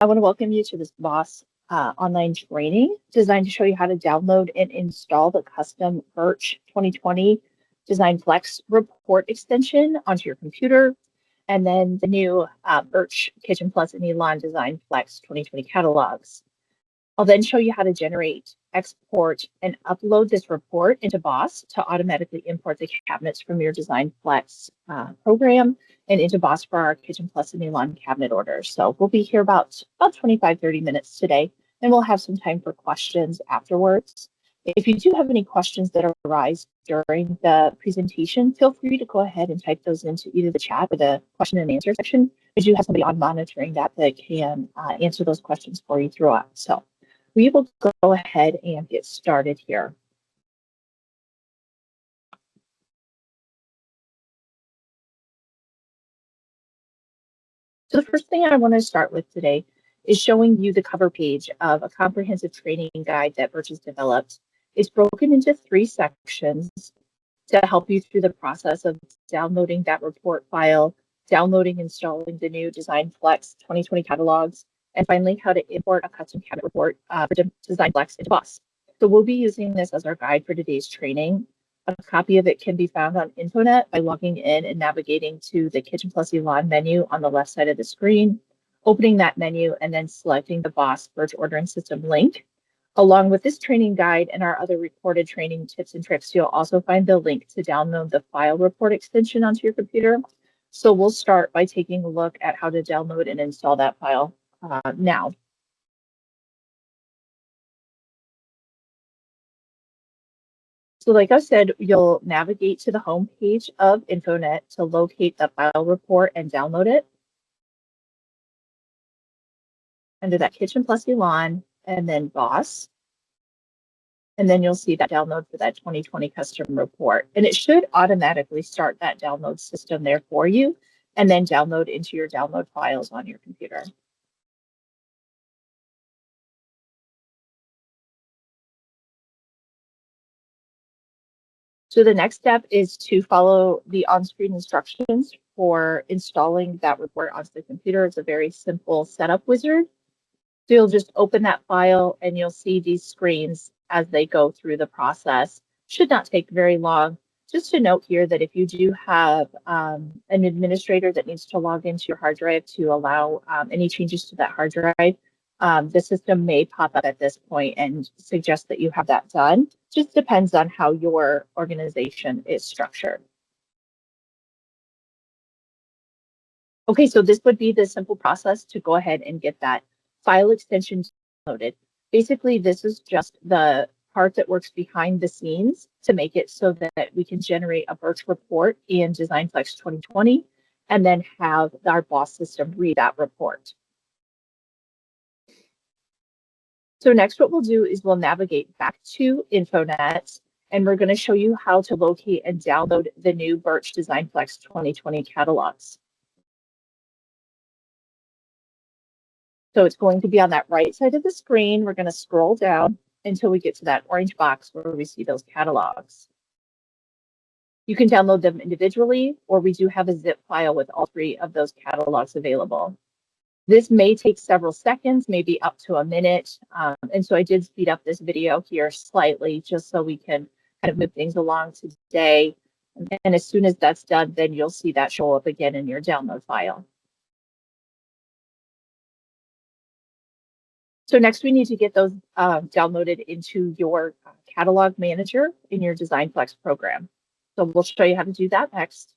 I want to welcome you to this BOS online training designed to show you how to download and install the custom Birch 2020 Design Flex report extension onto your computer, and then the new Birch Kitchen Plus and Elon Design Flex 2020 catalogs. I'll then show you how to generate, export, and upload this report into BOS to automatically import the cabinets from your Design Flex program and into BOS for our Kitchen Plus and Elon cabinet orders. So we'll be here about 25-30 minutes today, and we'll have some time for questions afterwards. If you do have any questions that arise during the presentation, feel free to go ahead and type those into either the chat or the question and answer section. We do have somebody on monitoring that can answer those questions for you throughout. So we will go ahead and get started here. So the first thing I want to start with today is showing you the cover page of a comprehensive training guide that Birch has developed. It's broken into 3 sections to help you through the process of downloading that report file, downloading and installing the new Design Flex 2020 catalogs, and finally how to import a custom cabinet report for Design Flex into BOS. So we'll be using this as our guide for today's training. A copy of it can be found on Infonet by logging in and navigating to the Kitchen Plus Elon menu on the left side of the screen, opening that menu, and then selecting the BOS Birch Ordering System link. Along with this training guide and our other recorded training tips and tricks, you'll also find the link to download the file report extension onto your computer. So we'll start by taking a look at how to download and install that file now. So like I said, you'll navigate to the home page of Infonet to locate the file report and download it. Under that Kitchen Plus Elon and then BOS. And then you'll see that download for that 2020 custom report. And it should automatically start that download system there for you and then download into your download files on your computer. So the next step is to follow the on-screen instructions for installing that report onto the computer. It's a very simple setup wizard. So you'll just open that file and you'll see these screens as they go through the process. Should not take very long. Just to note here that if you do have an administrator that needs to log into your hard drive to allow any changes to that hard drive, the system may pop up at this point and suggest that you have that done. Just depends on how your organization is structured. Okay, so this would be the simple process to go ahead and get that file extension loaded. Basically, this is just the part that works behind the scenes to make it so that we can generate a Birch report in Design Flex 2020 and then have our BOS system read that report. So next what we'll do is we'll navigate back to Infonet and we're going to show you how to locate and download the new Birch Design Flex 2020 catalogs. So it's going to be on that right side of the screen. We're going to scroll down until we get to that orange box where we see those catalogs. You can download them individually, or we do have a zip file with all 3 of those catalogs available. This may take several seconds, maybe up to a minute. And so I did speed up this video here slightly just so we can kind of move things along today. And as soon as that's done, then you'll see that show up again in your download file. So next we need to get those downloaded into your catalog manager in your Design Flex program. So we'll show you how to do that next.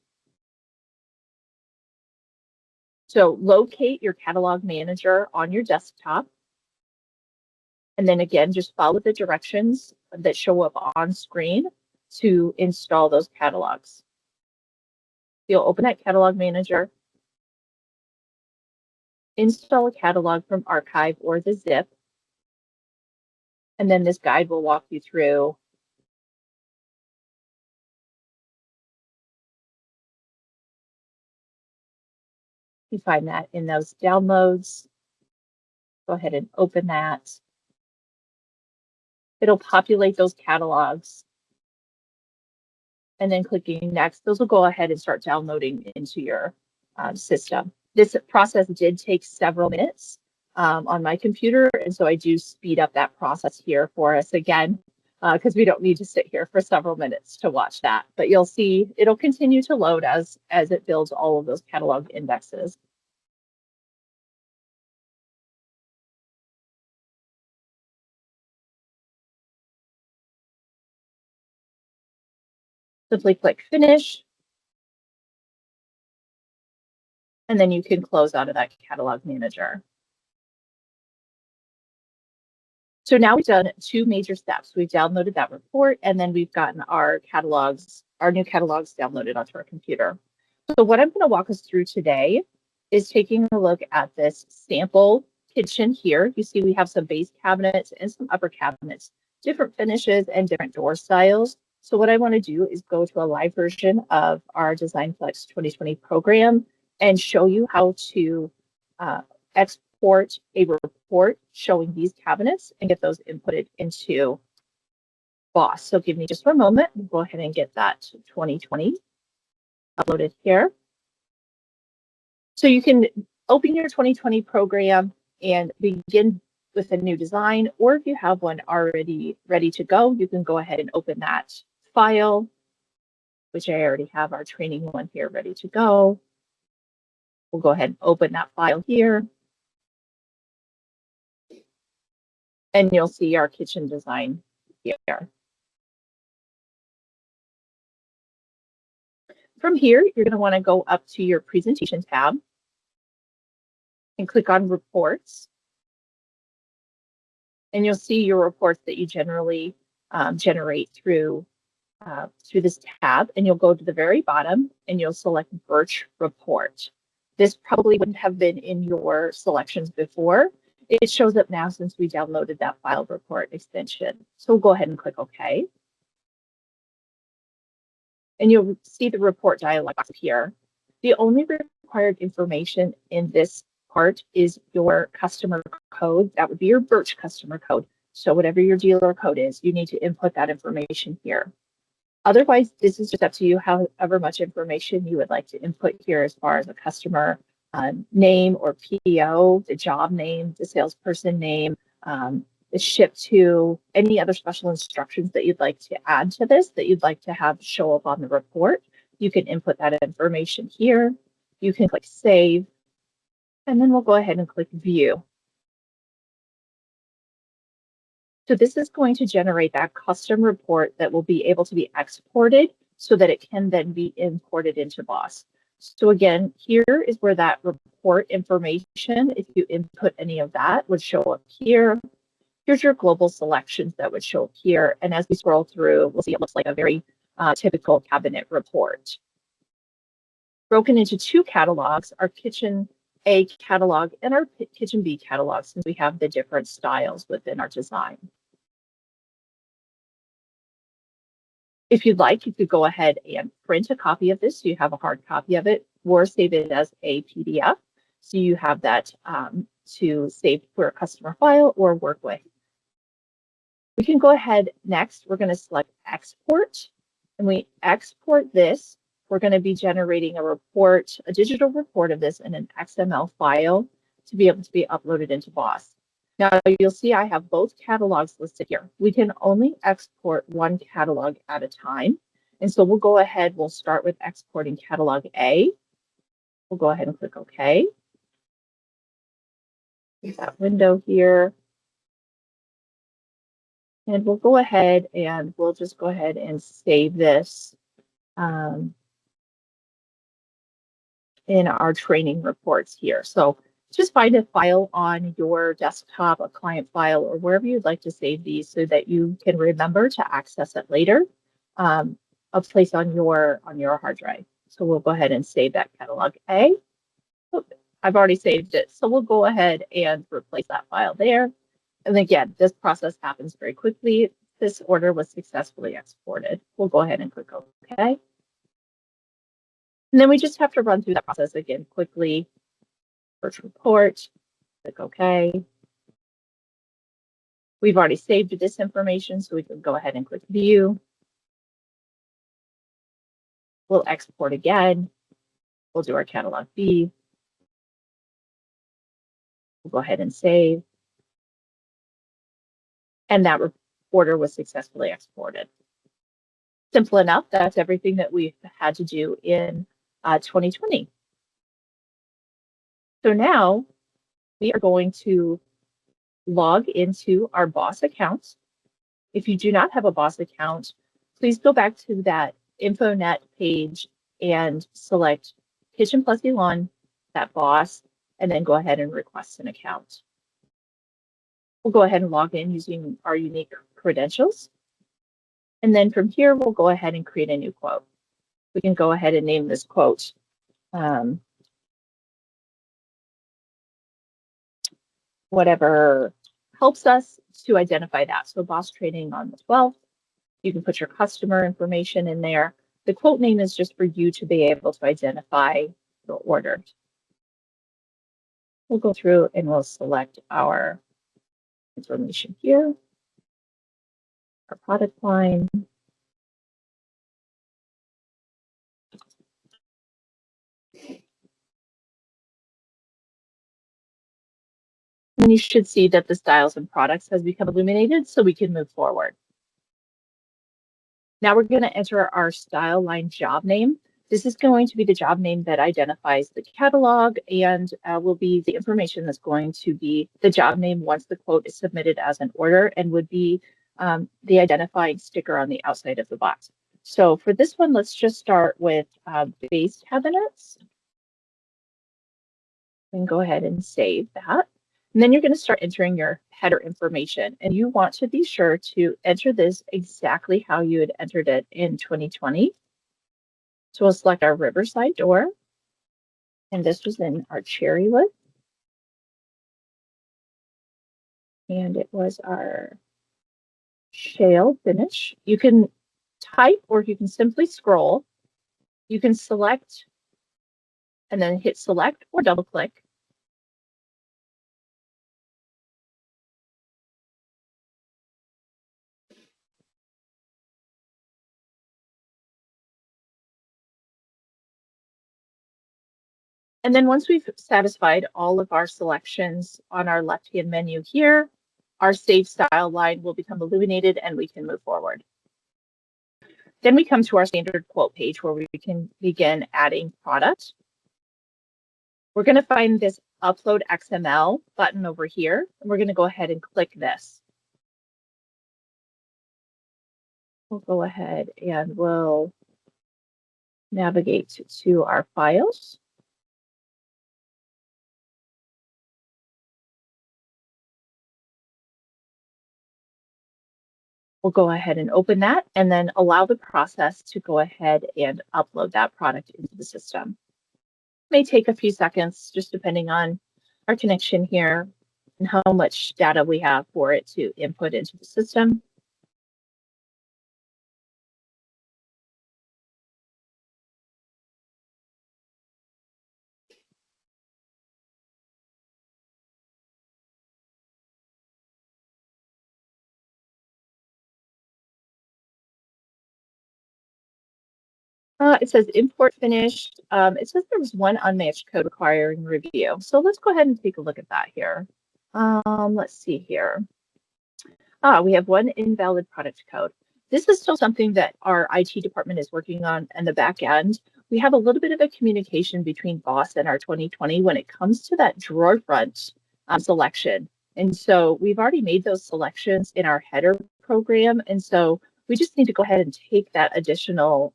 So locate your catalog manager on your desktop. And then again, just follow the directions that show up on screen to install those catalogs. You'll open that catalog manager, install a catalog from archive or the zip, and then this guide will walk you through you find that in those downloads. Go ahead and open that. It'll populate those catalogs. And then clicking next, those will go ahead and start downloading into your system. This process did take several minutes. on my computer. And so I do speed up that process here for us again, because we don't need to sit here for several minutes to watch that. But you'll see it'll continue to load as it builds all of those catalog indexes. Simply click finish, and then you can close out of that catalog manager. So now we've done two major steps. We've downloaded that report, and then we've gotten our catalogs, our new catalogs downloaded onto our computer. So what I'm going to walk us through today is taking a look at this sample kitchen here. You see we have some base cabinets and some upper cabinets, different finishes and different door styles. So what I want to do is go to a live version of our Design Flex 2020 program and show you how to export a report showing these cabinets and get those inputted into BOS. So give me just a moment. We'll go ahead and get that 2020 uploaded here. So you can open your 2020 program and begin with a new design, or if you have one already ready to go, you can go ahead and open that file, which I already have our training one here ready to go. We'll go ahead and open that file here. And you'll see our kitchen design here. From here, you're going to want to go up to your presentation tab and click on reports. And you'll see your reports that you generally generate through this tab. And you'll go to the very bottom and you'll select Birch Report. This probably wouldn't have been in your selections before. It shows up now since we downloaded that file report extension. So we'll go ahead and click OK. And you'll see the report dialog here. The only required information in this part is your customer code. That would be your Birch customer code. So whatever your dealer code is, you need to input that information here. Otherwise, this is just up to you however much information you would like to input here as far as a customer name or PO, the job name, the salesperson name, the ship to, any other special instructions that you'd like to add to this that you'd like to have show up on the report. You can input that information here. You can click save, and then we'll go ahead and click view. So this is going to generate that custom report that will be able to be exported so that it can then be imported into BOS. So again, here is where that report information, if you input any of that, would show up here. Here's your global selections that would show up here. And as we scroll through, we'll see it looks like a very typical cabinet report. Broken into two catalogs, our Kitchen A catalog and our Kitchen B catalog, since we have the different styles within our design. If you'd like, you could go ahead and print a copy of this so you have a hard copy of it, or save it as a PDF. So you have that to save for a customer file or work with. We can go ahead next. We're going to select export. And we export this. We're going to be generating a report, a digital report of this in an XML file to be able to be uploaded into BOS. Now you'll see I have both catalogs listed here. We can only export one catalog at a time. And so we'll go ahead, we'll start with exporting catalog A. We'll go ahead and click OK. Leave that window here. And we'll go ahead and we'll just go ahead and save this in our training reports here. So just find a file on your desktop, a client file, or wherever you'd like to save these so that you can remember to access it later. A place on your hard drive. So we'll go ahead and save that catalog A. Oh, I've already saved it. So we'll go ahead and replace that file there. And again, this process happens very quickly. This order was successfully exported. We'll go ahead and click OK. And then we just have to run through that process again quickly. Search report, click OK. We've already saved this information, so we can go ahead and click view. We'll export again. We'll do our catalog B. We'll go ahead and save. And that order was successfully exported. Simple enough. That's everything that we've had to do in 2020. So now we are going to log into our BOS account. If you do not have a BOS account, please go back to that InfoNet page and select Kitchen Plus Elon, that BOS, and then go ahead and request an account. We'll go ahead and log in using our unique credentials. And then from here, we'll go ahead and create a new quote. We can go ahead and name this quote whatever helps us to identify that. So BOS training on the 12th. You can put your customer information in there. The quote name is just for you to be able to identify the order. We'll go through and we'll select our information here, our product line. And you should see that the styles and products has become illuminated so we can move forward. Now we're going to enter our style line job name. This is going to be the job name that identifies the catalog and will be the information that's going to be the job name once the quote is submitted as an order and would be the identifying sticker on the outside of the box. So for this one, let's just start with base cabinets. And go ahead and save that. And then you're going to start entering your header information. And you want to be sure to enter this exactly how you had entered it in 2020. So we'll select our Riverside door. And this was in our Cherrywood. And it was our shale finish. You can type or you can simply scroll. You can select and then hit select or double click. And then once we've satisfied all of our selections on our left-hand menu here, our Save Style line will become illuminated and we can move forward. Then we come to our standard quote page where we can begin adding product. We're going to find this Upload XML button over here, and we're going to go ahead and click this. We'll go ahead and we'll navigate to our files. We'll go ahead and open that and then allow the process to go ahead and upload that product into the system. It may take a few seconds, just depending on our connection here and how much data we have for it to input into the system. It says import finished. It says there was one unmatched code requiring review. So let's go ahead and take a look at that here. Let's see here. We have one invalid product code. This is still something that our IT department is working on in the back end. We have a little bit of a communication between BOS and our 2020 when it comes to that drawer front selection. And so we've already made those selections in our header program. And so we just need to go ahead and take that additional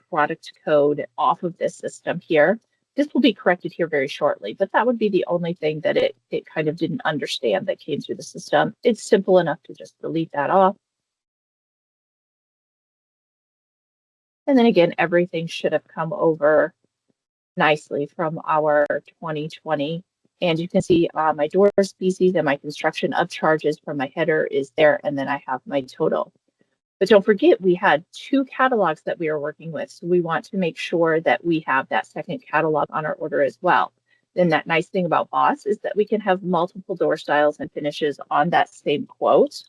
product code off of this system here. This will be corrected here very shortly, but that would be the only thing that it kind of didn't understand that came through the system. It's simple enough to just delete that off. And then again, everything should have come over nicely from our 2020. And you can see my door species and my construction upcharges from my header is there. And then I have my total. But don't forget, we had two catalogs that we are working with. So we want to make sure that we have that second catalog on our order as well. Then that nice thing about BOS is that we can have multiple door styles and finishes on that same quote. So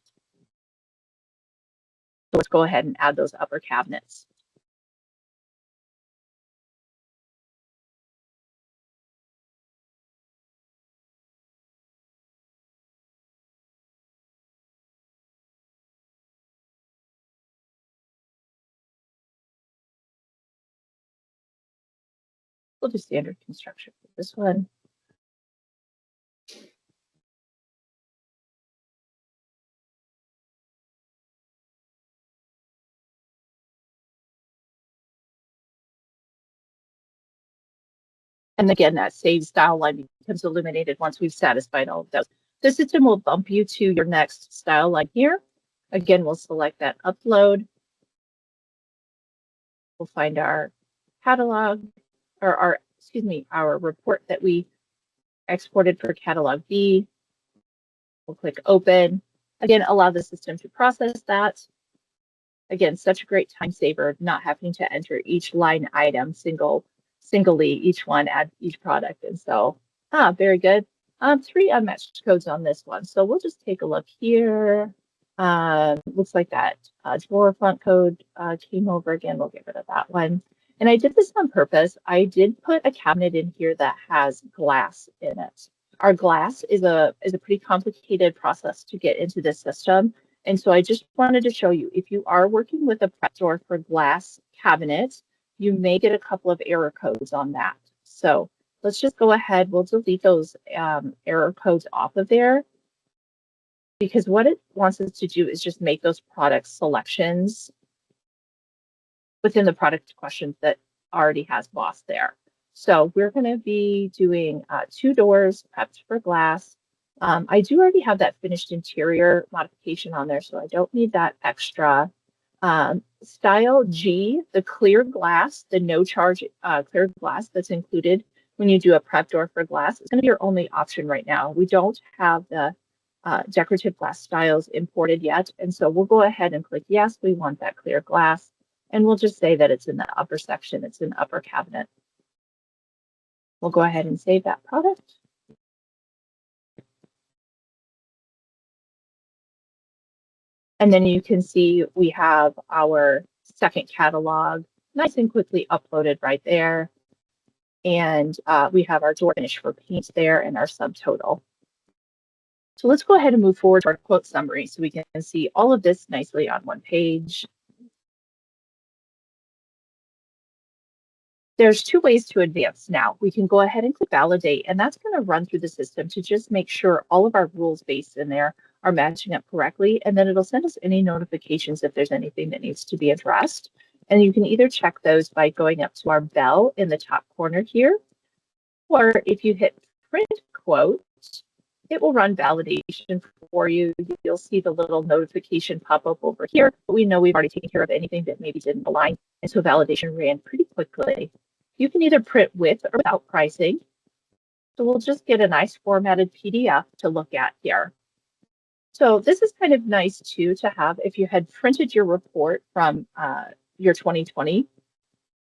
let's go ahead and add those upper cabinets. We'll do standard construction for this one. And again, that save style line becomes illuminated once we've satisfied all of those. The system will bump you to your next style line here. Again, we'll select that upload. We'll find our catalog or our report that we exported for catalog B. We'll click open. Again, allow the system to process that. Again, such a great time saver, not having to enter each line item singly, each one, add each product. And so, very good. 3 unmatched codes on this one. So we'll just take a look here. Looks like that drawer font code came over again. We'll get rid of that one. And I did this on purpose. I did put a cabinet in here that has glass in it. Our glass is a pretty complicated process to get into this system. And so I just wanted to show you, if you are working with a prep door for glass cabinets, you may get a couple of error codes on that. So let's just go ahead. We'll delete those error codes off of there, because what it wants us to do is just make those product selections within the product questions that already has BOS there. So we're going to be doing 2 doors prepped for glass. I do already have that finished interior modification on there, so I don't need that extra. Style G, the clear glass, the no charge clear glass that's included when you do a prep door for glass, is going to be your only option right now. We don't have the decorative glass styles imported yet, and so we'll go ahead and click yes, we want that clear glass, and we'll just say that it's in the upper section, it's an upper cabinet. We'll go ahead and save that product. And then you can see we have our second catalog nice and quickly uploaded right there. And we have our door finish for paint there and our subtotal. So let's go ahead and move forward to our quote summary so we can see all of this nicely on one page. There's 2 ways to advance now. We can go ahead and click validate, and that's going to run through the system to just make sure all of our rules based in there are matching up correctly. And then it'll send us any notifications if there's anything that needs to be addressed. And you can either check those by going up to our bell in the top corner here, or if you hit print quote, it will run validation for you. You'll see the little notification pop up over here, but we know we've already taken care of anything that maybe didn't align. And so validation ran pretty quickly. You can either print with or without pricing. So we'll just get a nice formatted PDF to look at here. So this is kind of nice too to have if you had printed your report from your 2020,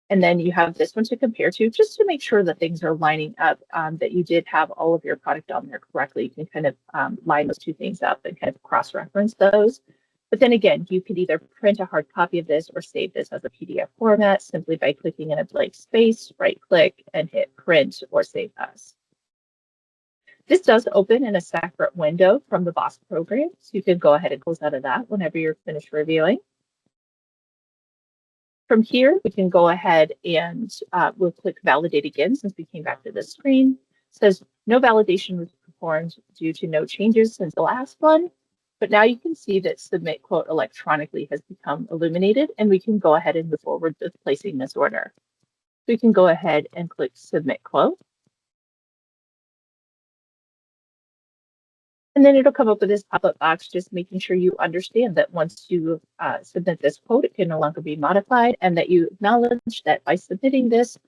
and then you have this one to compare to, just to make sure that things are lining up, that you did have all of your product on there correctly. You can kind of line those 2 things up and kind of cross-reference those. But then again, you could either print a hard copy of this or save this as a PDF format simply by clicking in a blank space, right-click, and hit print or save as. This does open in a separate window from the BOS program, so you can go ahead and close out of that whenever you're finished reviewing. From here, we can go ahead and we'll click validate again since we came back to this screen. It says no validation was performed due to no changes since the last one. But now you can see that submit quote electronically has become illuminated, and we can go ahead and move forward with placing this order. We can go ahead and click submit quote. And then it'll come up with this pop-up box, just making sure you understand that once you submit this quote, it can no longer be modified, and that you acknowledge that by submitting this,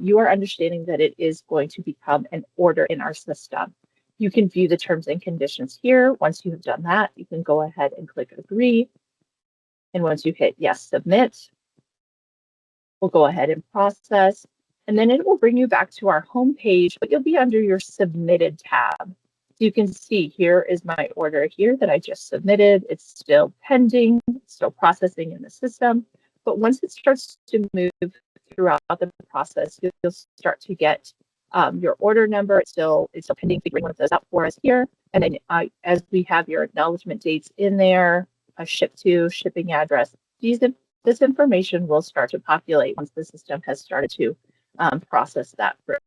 you are understanding that it is going to become an order in our system. You can view the terms and conditions here. Once you have done that, you can go ahead and click agree. And once you hit yes, submit, we'll go ahead and process. And then it will bring you back to our home page, but you'll be under your submitted tab. You can see here is my order here that I just submitted. It's still pending, still processing in the system. But once it starts to move throughout the process, you'll start to get your order number. It's still pending, figuring one of those out for us here. And then as we have your acknowledgement dates in there, a ship to, shipping address, this information will start to populate once the system has started to process that through.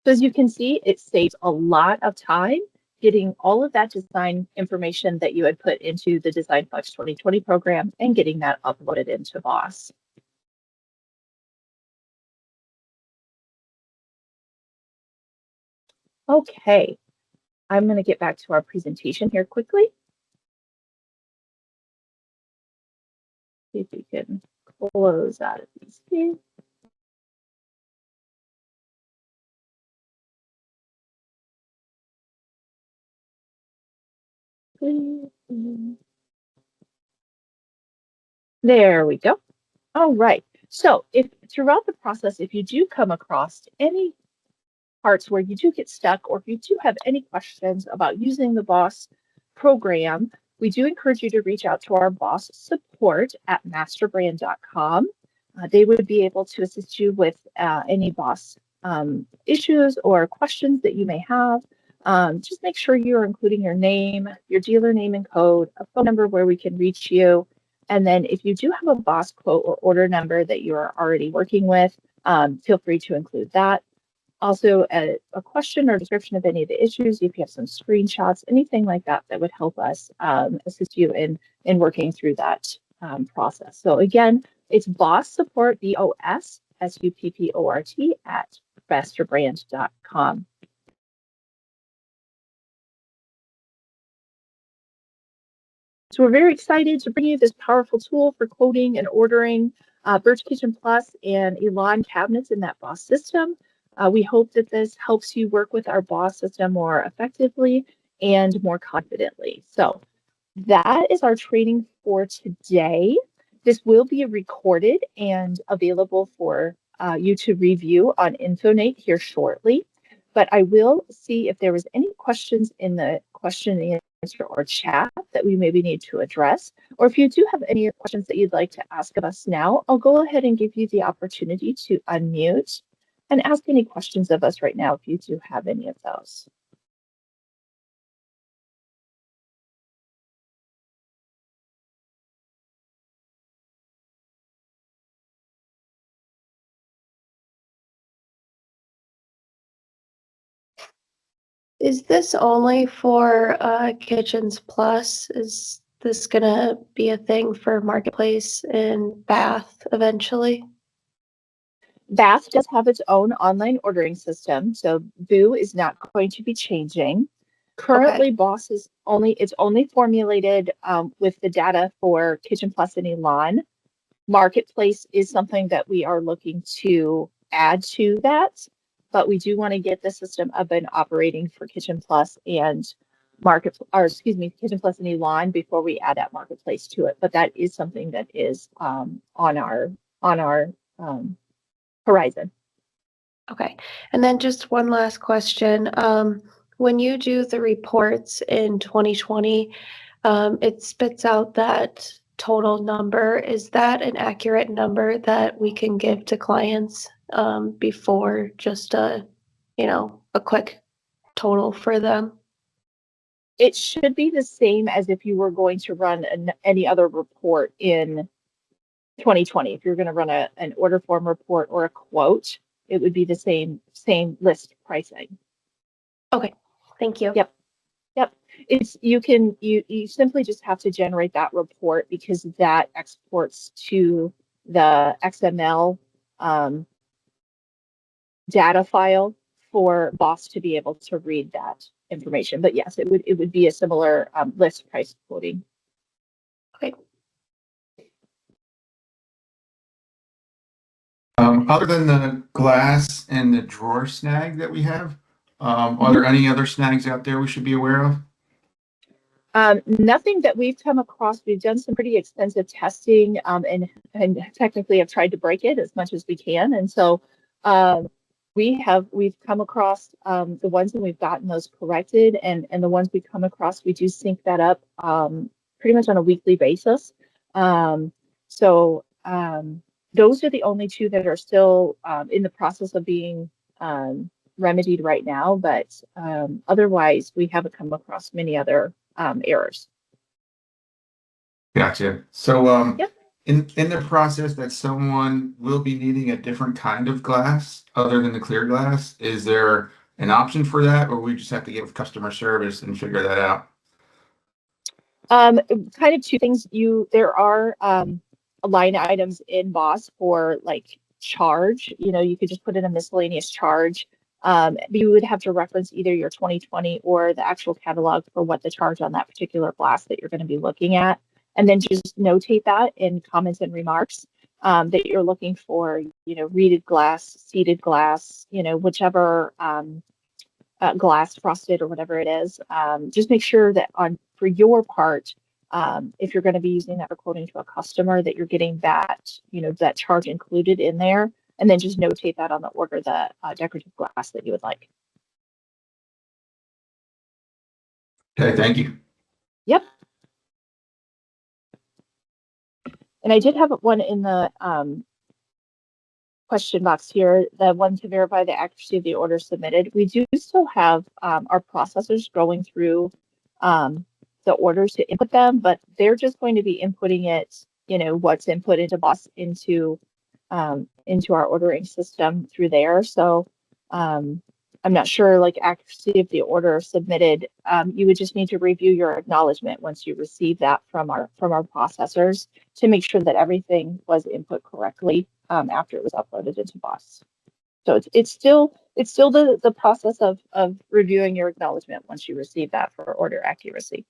So as you can see, it saves a lot of time getting all of that design information that you had put into the Design Flex 2020 program and getting that uploaded into BOS. Okay, I'm going to get back to our presentation here quickly. See if we can close out of these here. There we go. All right. So if throughout the process, if you do come across any parts where you do get stuck, or if you do have any questions about using the BOS program, we do encourage you to reach out to our BOS support at masterbrand.com. They would be able to assist you with any BOS issues or questions that you may have. Just make sure you're including your name, your dealer name and code, a phone number where we can reach you. And then if you do have a BOS quote or order number that you are already working with, feel free to include that. Also, a question or description of any of the issues, if you have some screenshots, anything like that, that would help us assist you in working through that process. So again, it's BOS support, BOS, SUPPORT at masterbrand.com. So we're very excited to bring you this powerful tool for quoting and ordering Birch Kitchen Plus and Elan cabinets in that BOS system. We hope that this helps you work with our BOS system more effectively and more confidently. So that is our training for today. This will be recorded and available for you to review on Infonate here shortly. But I will see if there was any questions in the question and answer or chat that we maybe need to address. Or if you do have any questions that you'd like to ask of us now, I'll go ahead and give you the opportunity to unmute and ask any questions of us right now if you do have any of those. Is this only for Kitchens Plus? Is this gonna be a thing for Marketplace and Bath eventually? Bath does have its own online ordering system, so Boo is not going to be changing. Currently, BOS is only formulated with the data for Kitchen Plus and Elan. Marketplace is something that we are looking to add to that, but we do want to get the system up and operating for Kitchen Plus and Kitchen Plus and Elan before we add that Marketplace to it. But that is something that is on our horizon. Okay. And then just one last question. When you do the reports in 2020, it spits out that total number. Is that an accurate number that we can give to clients before just a quick total for them? It should be the same as if you were going to run any other report in 2020. If you're going to run an order form report or a quote, it would be the same list pricing. Okay, thank you. Yep. It's you simply just have to generate that report because that exports to the XML data file for BOS to be able to read that information. But yes, it would be a similar list price quoting. Okay. Other than the glass and the drawer snag that we have, are there any other snags out there we should be aware of? Nothing that we've come across. We've done some pretty extensive testing and technically have tried to break it as much as we can. And so we've come across the ones and we've gotten those corrected, and the ones we come across, we do sync that up pretty much on a weekly basis. Those are the only two that are still in the process of being remedied right now, but otherwise we haven't come across many other errors. Gotcha. So Yep. in the process that someone will be needing a different kind of glass other than the clear glass, is there an option for that, or we just have to get with customer service and figure that out? Kind of two things. There are line items in BOS for like charge. You could just put in a miscellaneous charge. But you would have to reference either your 2020 or the actual catalog for what the charge on that particular glass that you're going to be looking at, and then just notate that in comments and remarks that you're looking for. Reeded glass, seeded glass. Whichever. Glass frosted or whatever it is. Just make sure that for your part, if you're going to be using that for quoting to a customer, that you're getting that charge included in there, and then just notate that on the order, the decorative glass that you would like. Okay, thank you. Yep. And I did have one in the question box here, the one to verify the accuracy of the order submitted. We do still have our processors going through the orders to input them, but they're just going to be inputting it, what's input into BOS into our ordering system through there. So I'm not sure like accuracy of the order submitted. You would just need to review your acknowledgement once you receive that from our processors to make sure that everything was input correctly after it was uploaded into BOS. So it's still the process of reviewing your acknowledgement once you receive that for order accuracy.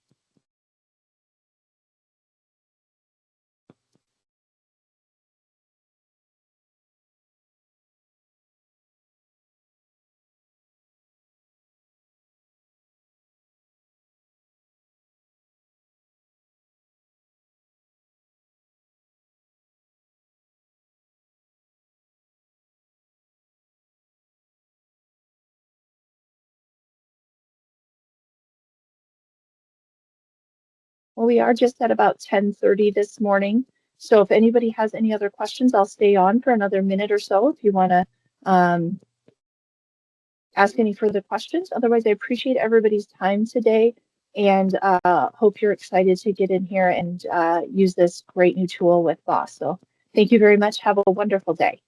Well, we are just at about 10:30 this morning. So if anybody has any other questions, I'll stay on for another minute or so if you want to ask any further questions. Otherwise, I appreciate everybody's time today and hope you're excited to get in here and use this great new tool with BOS. So thank you very much. Have a wonderful day.